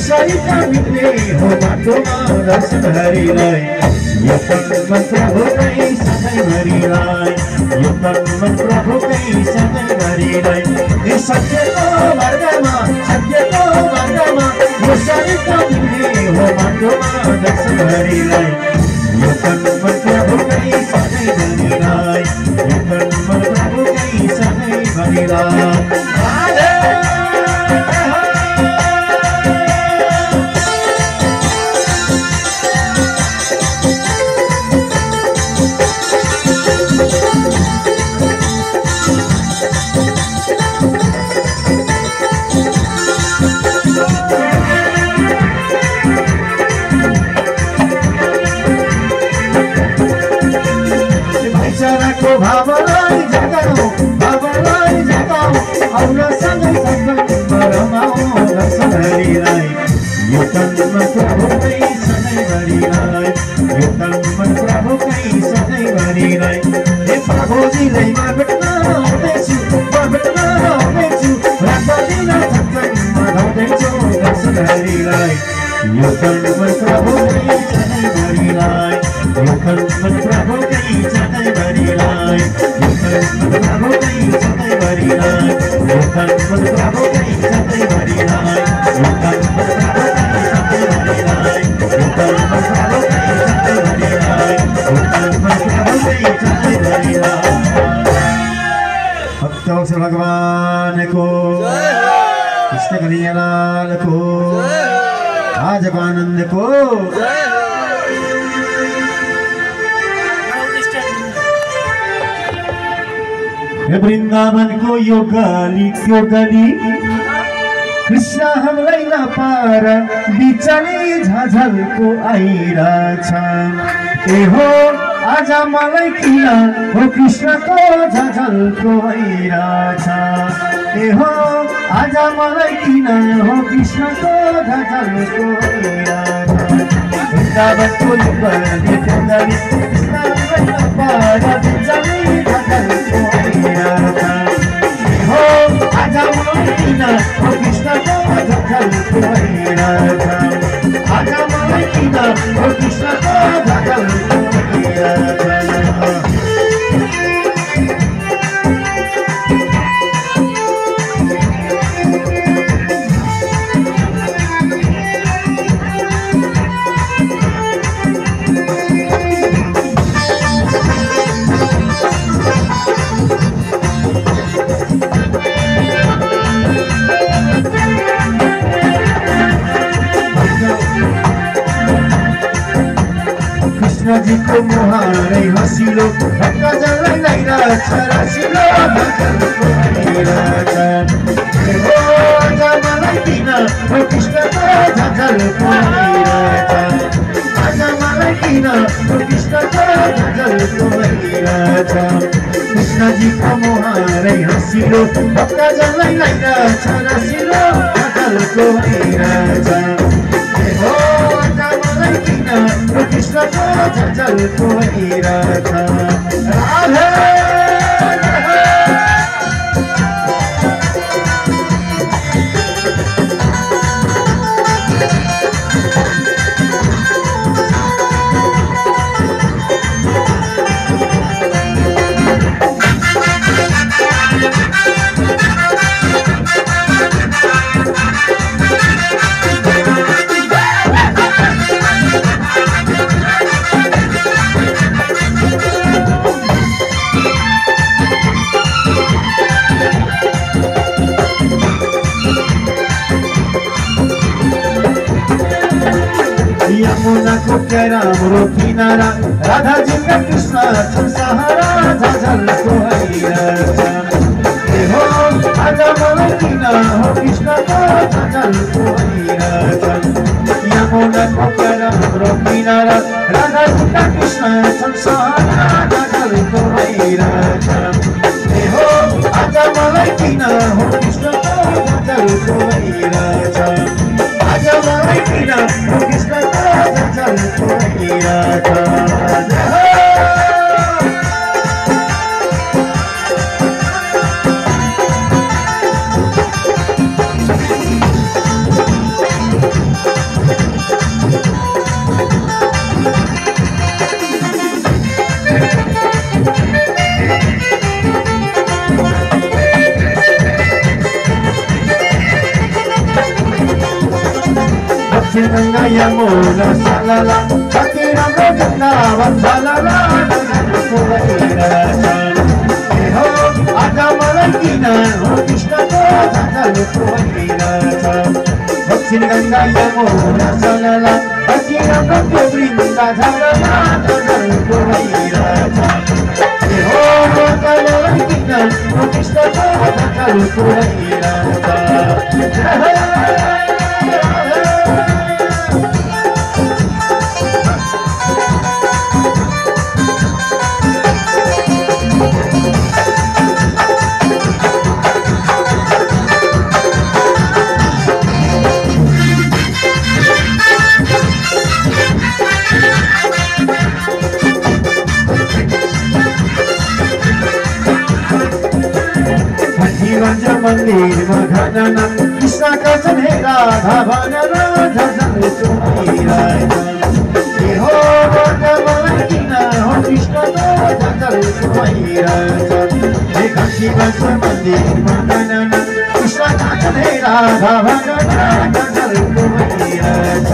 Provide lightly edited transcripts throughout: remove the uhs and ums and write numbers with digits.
सरिता मिल्ने हो बाटोमा दर्शन हरिलाई यो पल मन्त्र हो कहीँ सधैँभरिलाई यो पल मन्त्र हो कहीँ सधैँभरिलाई यो सत्यको मार्गमा यो सरिता मिल्ने हो बाटोमा दर्शन हरिलाई यो पल मन्त्र हो कहीँ सधैँभरिलाई यो पल मन्त्र हो कहीँ सधैँभरिलाई भावलाई जगाऊ आउला सँगै सत्सङ्गमा रमाऊ दर्शन हरिलाई यो तन मन्त्र हो कहीँ सधैँभरिलाई यो तन मन्त्र हो कहीँ सधैँभरिलाई हे प्रभुजीलाई म भेट्न आउँदैछु रात दिन सत्सङ्गमा धाउँदैछु दर्शन हरिलाई यो तन मन्त्र हो कहीँ सधैँभरिलाई यो तन मन्त्र हो कहीँ सधैँभरिलाई यो तन मन्त्र हो कहीँ सधैँभरिलाई यो तन मन्त्र हो कहीँ सधैँभरिलाई यो तन मन्त्र हो कहीँ सधैँभरिलाई यो तन मन्त्र हो कहीँ सधैँभरिलाई यो तन मन्त्र हो कहीँ सधैँभरिलाई भक्त भगवानको कृष्ण कन्हैया लालको आजको आनन्दको वृन्दावनको यो गली कृष्ण हामीलाई नपार बिचले झझलको आइरहेछ ए हो आज मलाई किन हो कृष्णको झझलको आइरहेछ ए हो आज मलाई किन हो कृष्णको झझलको आइरहेछ वृन्दावनको यो गली कृष्ण हामीलाई नपार बिचले झझलको हो आज मलाई किन हो कृष्णको झझलको आइरहेछ आज मलाई किन हो कृष्णको झझलको आइरहेछ कृष्णजीको मुहारै हँसिलो भक्तजनलाई लागिरहेछ रसिलो भक्तजनको आइरहेछ हो आज मलाई किन हो कृष्णको झझलको आइरहेछ आज मलाई किन हो कृष्णको झझलको आइरहेछ कृष्णजीको मुहारै हँसिलो भक्तजनलाई लागिरहेछ रसिलो भक्तजनको आइरहेछ हो आज मलाई किन हो कृष्णको झझलको आइरहेछ राधे यमुनाको राम्रो किनारा राधाजीका कृष्ण छन् सहारा झझलको आइरहेछ ए हो आज मलाई किन हो कृष्णको झझलको आइरहेछ यमुनाको राम्रो किनारा राधाजीका कृष्ण छन् सहारा झझलको आइरहेछ ए हो आज मलाई किन हो कृष्णको झझलको आइरहेछ आज मलाई किन हो कृष्णको झझलको आइरहेछ दक्षिण गङ्गा यमुना सलला कति राम्रो वृन्दावन सलला गगनको भइरहेछ ए हो आज मलाई किन हो कृष्णको झलको भइरहेछ दक्षिण गङ्गा यमुना सलला कति राम्रो त्यो वृन्दा झलला गगनको भइरहेछ ए हो मलाई किन हो कृष्णको झलको भइरहेछ मन्दिरमा घनन कृष्णका छन् हे राधा भनन झझन सुनिरहेछ ए हो मलाई किन हो कृष्णको झझन सुनिरहेछ हे काशीमा मन्दिरमा घनन कृष्णका छन् हे राधा भनन झझन सुनिरहेछ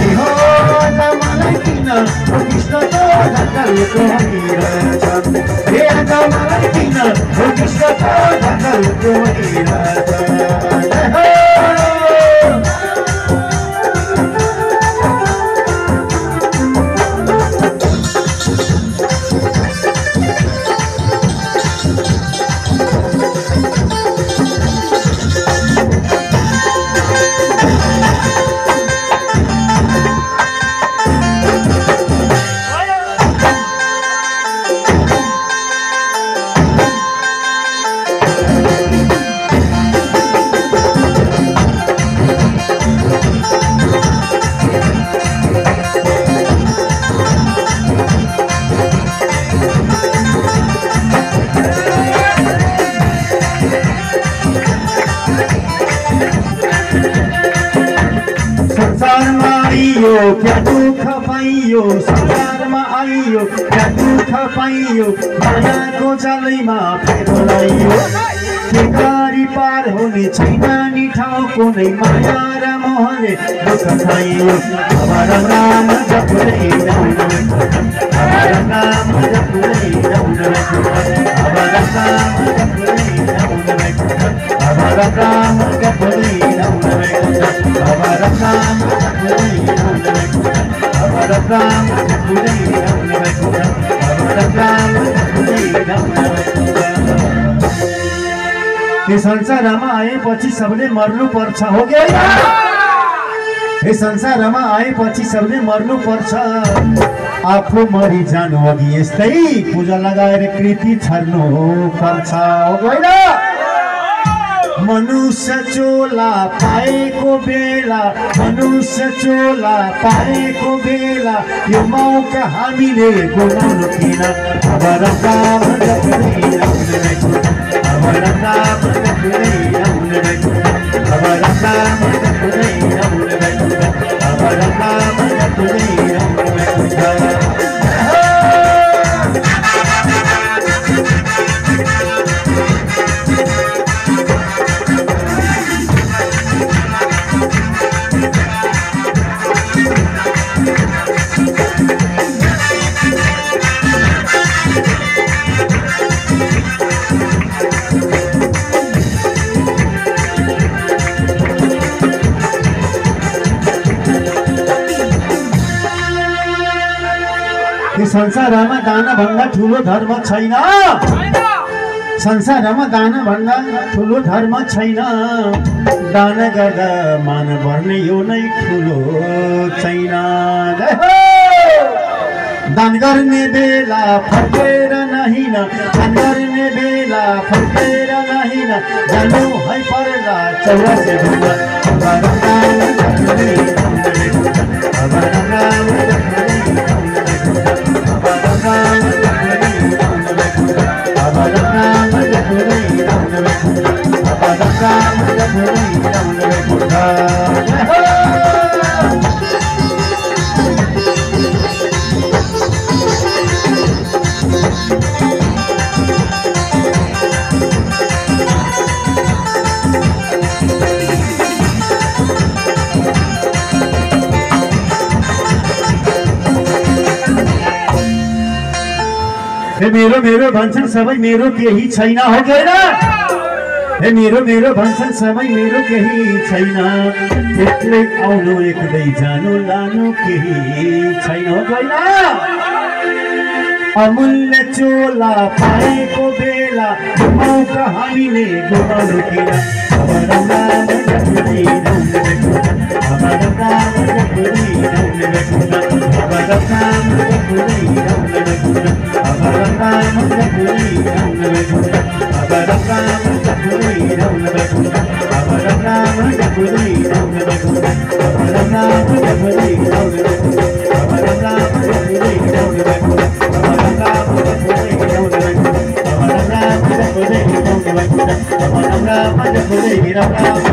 ए हो मलाई किन हो कृष्णको झझन सुनिरहेछ हे मलाई किन हो कृष्णको झझन सुनिरहेछ क्या दुख पाइयो संसारमा आइयो क्या दुख पाइयो मायाको जालैमा फेरोलाइयो के गरी पार हुने छैन नि ठाउँ कुनै माया र मोहले दुःख खाइयो अब राम जपुरै जाउन अब राम जपुरै जाउन अब राम जपुरै जाउन अब राम जपुरै जाउन अब राम जपुरै यस संसारमा आएपछि सबले मर्नु पर्छ हो कि हैन यस संसारमा आएपछि सबले मर्नु पर्छ आफू मरि जानु अघि यस्तै पूजा लगाएर कृति छर्नु पर्छ हो कि हैन मनुष्य चोला पाएको बेला मनुष्य चोला पाएको बेला यो मौका हामीले गुमाउनु किन अब राम जपुरै जाउन अब राम जपुरै जाउन अब राम जपुरै जाउन अब राम जपुरै जाउन संसारमा दान भन्दा ठुलो धर्म छैन संसारमा दान भन्दा ठुलो धर्म छैन दान गर्दा मान भर्ने यो नै ठुलो छैन दान गर्ने बेला फर्केर नहिन दान गर्ने बेला फर्केर नहिन जानु है पर्ला 84 ढुङ्गा मेरो मेरो भन्छन् सबै मेरो केही छैन हो गएर मेरो मेरो भन्छन् सबै मेरो केही छैन एक्लै आउनु एक्लै जानु लानु केही छैन हो गएर अमूल्य चोला पाएको बेला मौका हामीले गुमाउनु किन Hãy subscribe cho kênh Ghiền Mì Gõ để không bỏ lỡ những video hấp dẫn.